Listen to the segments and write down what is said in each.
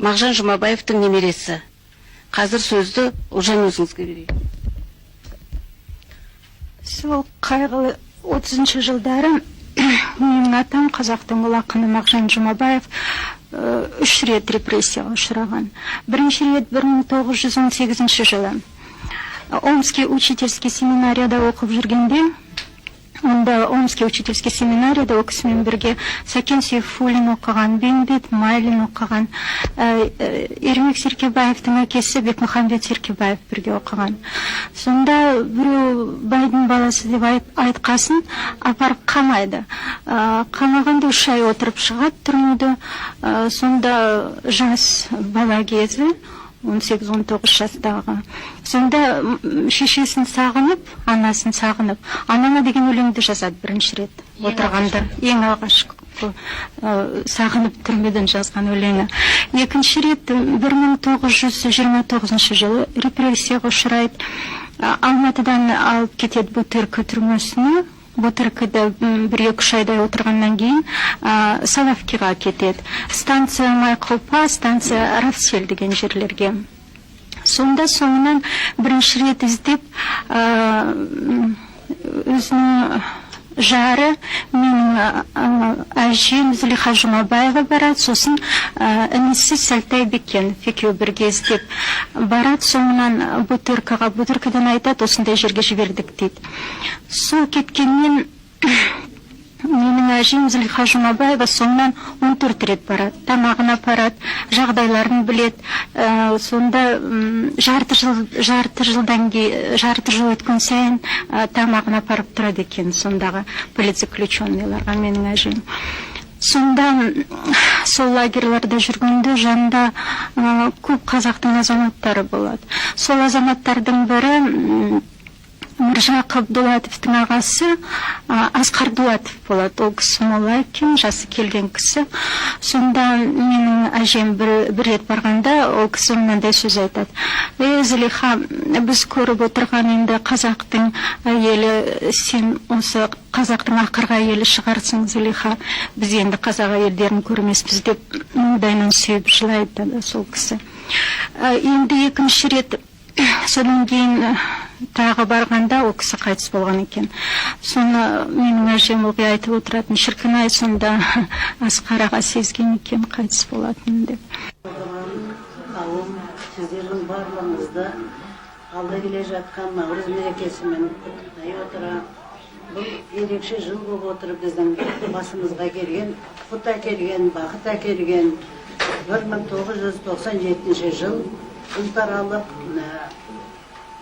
Мағжан Жұмабаевтың немересі. Қазір сөзді Ұлжан өзіңізге берейін. Сол қайғылы 30 жылдары менің атам қазақтың ұлы ақыны Мағжан Жұмабаев 3 рет репрессияға ұшыраған. Бірінші рет 1918 жылы Омский учительский семинарияда оқып жүргенде, онда Омский учительский семинарияда ол кісімен бірге Сәкен Сейфуллин оқыған, Бейімбет Майлин оқыған, Ермек Серкебаевтың әкесі Бекмұхамбет Серкебаев бірге оқыған. Сонда біреу байдың баласы деп айтқасын апарып қамайды. Қамағанда 3 ай отырып шығады түрмеде. Сонда жас бала кезі 18-19 жастағы. Сонда шешесін сағынып, анасын сағынып, анама деген өлеңді жазады бірінші рет. Отырғанда ең алғашқы сағынып түрмеден жазған өлеңі. Екінші рет 1929 жылы репрессияға ұшырайды. Алматыдан алып кетеді Бутырка түрмесіне. Бутыркада 1-2 айдай отырғаннан кейін Салавкиға кетеді. Станция Майқопа, станция Равсель деген жерлерге. Сонда соңынан бірінші рет іздеп өзінің жары менің әжем Зулиха Жұмабаева барады, сосын інісі Сәлтай Бекенов екеуі бірге іздеп барады. Соңынан Бутыркаға, Бутыркадан айтады, осындай жерге жібердік дейді. Сол кеткеннен менің әжем Зулиха Жұмабаева соңынан 14 рет барады, тамағын апарады, жағдайларын білет. Сонда жарты жыл өткен сайын тамағын апарып тұрады екен сондағы политзаключенныйларға менің әжем. Сонда сол лагерлерде жүргенде жанында көп қазақтың азаматтары болады. Сол азаматтардың бірі Міржақып Дулатовтың ағасы Асқар Дулатов болады. Ол кісі мола екен, жасы келген кісі. Сонда менің әжем бір рет барғанда ол кісі мынандай сөз айтады. Зулиха, біз көріп отырған енді қазақтың әйелі, сен осы қазақтың ақырғы әйелі шығарсың, Зулиха. Біз енді қазақ әйелдерін көрмеспіз деп мұндайынан сүйіп жылайды сол кісі. Енді екінші рет содан кейін тағы барғанда ол кісі қайтыс болған екен. Соны менің әжем ылғи айтып отыратын, шіркін ай, сонда Асқар аға сезген екен қайтыс болатын деп. Қауым, сіздердің барлығыңызды алда келе жатқан Наурыз мерекесімен құттықтай отыра. Бұл ерекше жыл болып отыр біздің басымызға келген, құт әкелген, бақыт әкелген 1997 жыл ұлтаралық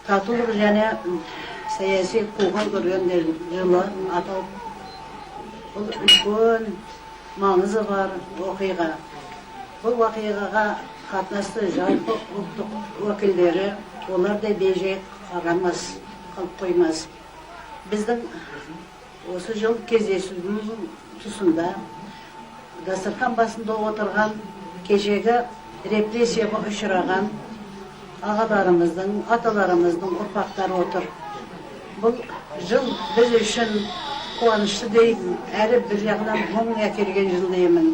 татулық және саяси қуғын көргендер жылы аталып. Бұл үлкен маңызы бар оқиға. Бұл оқиғаға қатынасты жалпы ұлттық өкілдері олар да бейжай қарамас, қалып қоймас. Біздің осы жыл кездесудің тұсында дастархан басында отырған кешегі репрессияға ұшыраған ағаларымыздың, аталарымыздың ұрпақтары отыр. Бұл жыл біз үшін қуанышты деймін, әрі бір жағынан мұң әкелген жыл деймін.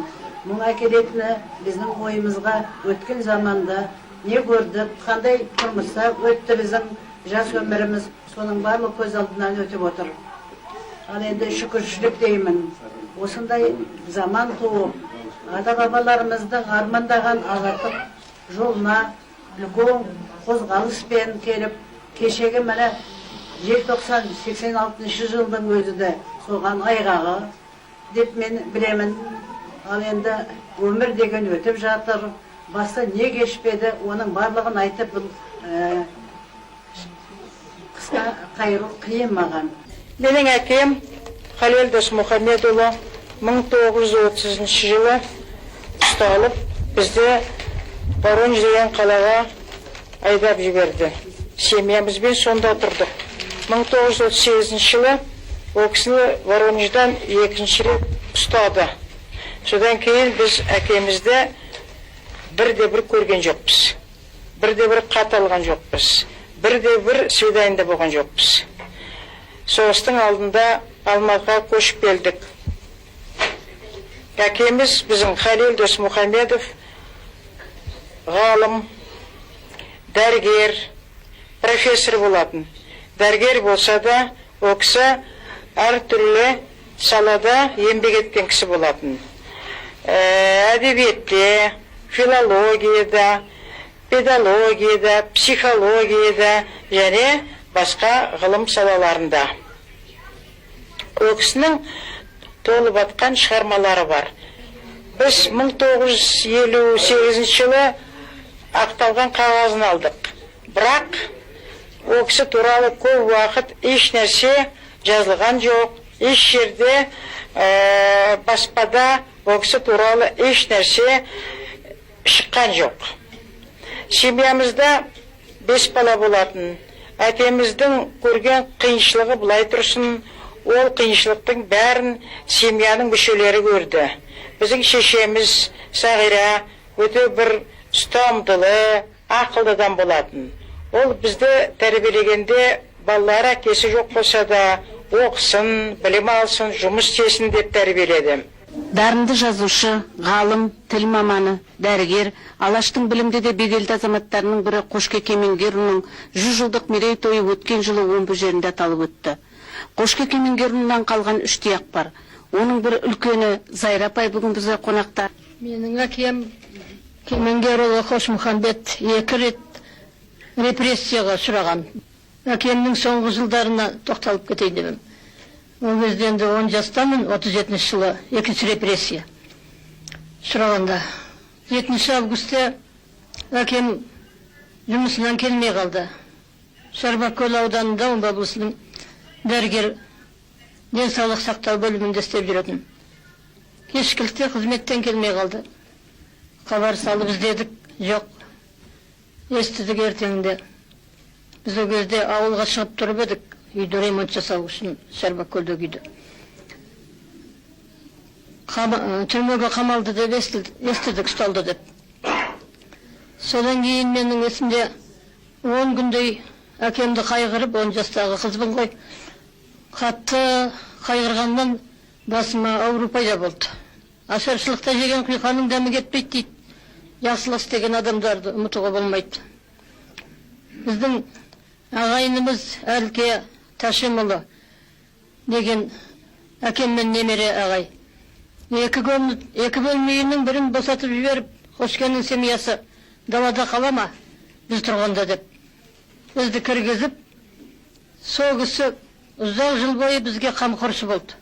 Мұң әкелетіні біздің ойымызға өткен заманда не көрдік, қандай тұрмыста өтті біздің жас өміріміз, соның барлық көз алдынан өтіп отыр. Ал енді шүкіршілік деймін. Осындай заман туып, ата-бабаларымыздың армандаған ағаттық жолына үлкен қозғалыспен келіп, кешегі міне желтоқсан 86 жылдың өзі де соған айғағы деп мен білемін. Ал енді өмір деген өтіп жатыр, баста не кешпеді, оның барлығын айтып қысқа қайыру қиын маған. Менің әкем Халел Досмұхамедұлы 1930 жылы ұсталып, бізді Воронеж деген қалаға айдап жіберді. Семьямызбен сонда тұрдық. 1938 жылы ол кісіні Воронеждан екінші рет ұстады. Содан кейін біз әкемізді бірде-бір көрген жоқпыз. Бірде-бір хат алған жоқпыз. Бірде-бір свиданиеде болған жоқпыз. Соғыстың алдында Алматыға көшіп келдік. Әкеміз біздің Халел Досмұхамедов ғалым, дәрігер, профессор болатын. Дәрігер болса да, ол кісі әртүрлі салада еңбек еткен кісі болатын. Әдебиетте, филологияда, педагогияда, психологияда және басқа ғылым салаларында. Ол кісінің толып атқан шығармалары бар. Біз 1958 жылы ақталған қағазын алдық. Бірақ ол кісі туралы көп уақыт еш нәрсе жазылған жоқ. Еш жерде баспада ол кісі туралы еш нәрсе шыққан жоқ. Семьямызда 5 бала болатын. Әтеміздің көрген қиыншылығы былай тұрсын, ол қиыншылықтың бәрін семьяның мүшелері көрді. Біздің шешеміз Сағира өте бір ұстамдылы, ақылдыдан болатын. Ол бізді тәрбиелегенде балалар әкесі жоқ болса да оқысын, білім алсын, жұмыс істесін деп тәрбиеледі. Дарынды жазушы, ғалым, тіл маманы, дәрігер, Алаштың білімді де беделді азаматтарының бірі Қошке Кемеңгерұлының 100 жылдық мерейтойы өткен жылы Омбы жерінде аталып өтті. Қошке Кемеңгерұлынан қалған 3 тұяқ бар. Оның бір үлкені Зайра апай бүгін бізде қонақта. Менің әкем Кемеңгерұлы Қошмұхамбет 2 рет репрессияға ұшыраған. Әкемнің соңғы жылдарына тоқталып кетейін. Ол кезде енді 10 жастамын, 37 жылы 2 репрессия ұшырағанда. 7 августте әкем жұмысынан келмей қалды. Шарбакөл ауданында Омбы облысының дәрігер денсаулық сақтау бөлімінде істеп жүретін. Кешкілікте қызметтен келмей қалды. Хабар салып іздедік, жоқ. Естідік ертеңінде. Біз ол кезде ауылға шығып тұрып едік, үйді ремонт жасау үшін Шарбакөлдегі үйді. Түрмеге қамалды деп естідік, ұсталды деп. Содан кейін менің есімде 10 күндей әкемді қайғырып, 10 жастағы қызбын ғой. Қатты қайғырғаннан басыма ауру пайда болды. Ашаршылықта жеген құйқаның дәмі кетпейді дейді. Жақсылық істеген адамдарды ұмытуға болмайды. Біздің ағайынымыз Әлке Ташимұлы деген әкеммен немере ағай. 2 бөлме үйінің бірін босатып жіберіп, Қошкенің семьясы далада қала ма, біз тұрғанда деп. Бізді кіргізіп, сол кісі ұзақ жыл бойы бізге қамқоршы болды.